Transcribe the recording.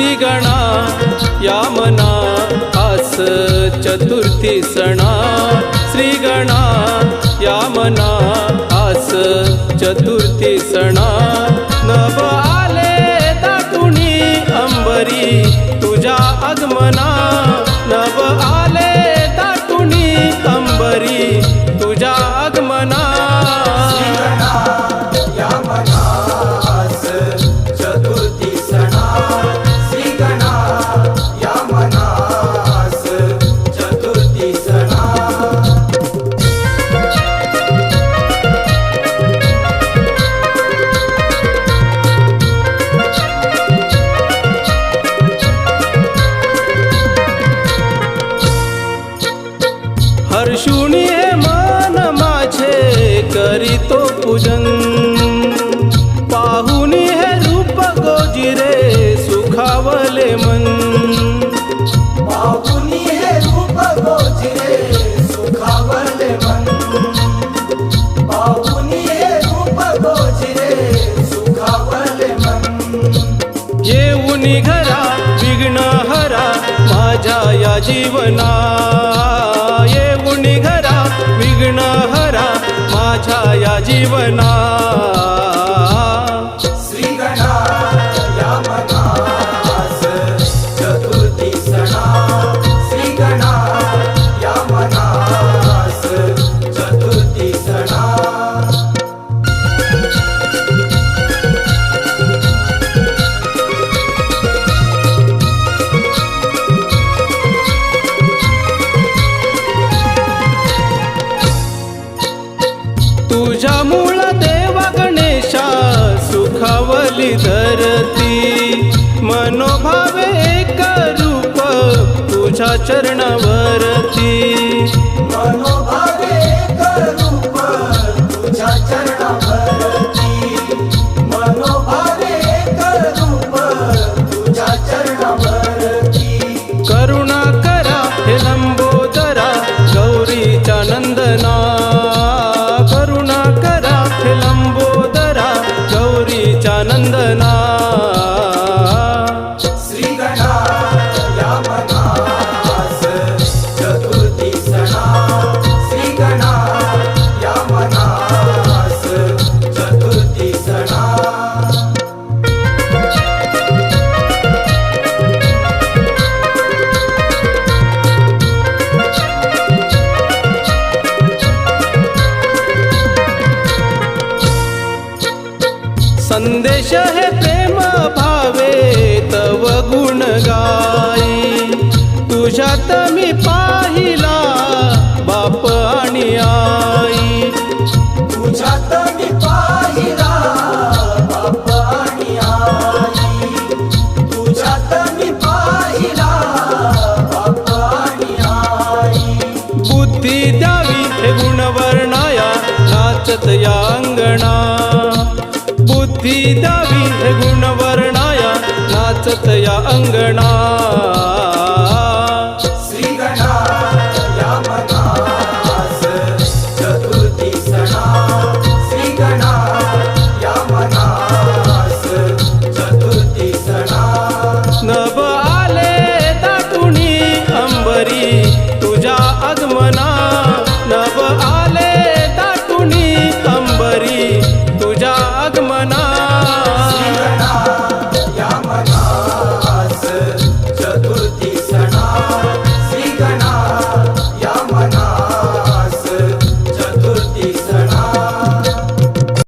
श्रीगणा या मना आस चतुर्थी सणा श्रीगणा या मना आस चतुर्थी सणा नभ आले दाटुनी अंबरी तुझ्या आगमना नभ आले दाटुनी अंबरी तुझ्या आगमना हर्षुनी हे मन माझे करीतो पूजन पाहुनी हे रूप गोजिरे सुखावले मन पाहुनी हे रूप गोजिरे सुखावले मन पाहुनी हे रूप गोजिरे सुखावले मन येऊनी घरा विघ्न हरा माझ्या या जीवना येऊनी घरा विघ्न हरा माझ्या या जीवना श्रीगणा या मना आस चतुर्थी सणा श्रीगणा या मना आस चतुर्थी सणा तुझ्या मूळ देवा गणेशा सुखावली धरती मनोभावे एक रूप तुझ्या चरणावरती मनोभावे एक रूप तुझ्या चरणावरती मनोभावे एक रूप तुझ्या चरणावरती करुणा करा हे लंबोदरा गौरीच्या नंदना करुणा करा हे लंबोदरा गौरीच्या नंदना श्रीगणा या मना आस चतुर्थी सणा श्रीगणा या मना आस चतुर्थी सणा संदेश हे प्रेम भावे तव गुण गाई तुझ्यात मी पाहिला बाप आणि आई तुझ्यात मी पाहिला बाप आणि आई तुझ्यात मी पाहिला बाप आणि आई बुद्धी द्यावी हे गुणवर्णाया नाचत या अंगणा बुद्धी द्यावी हे गुणवर्णाया नाचत या अंगणा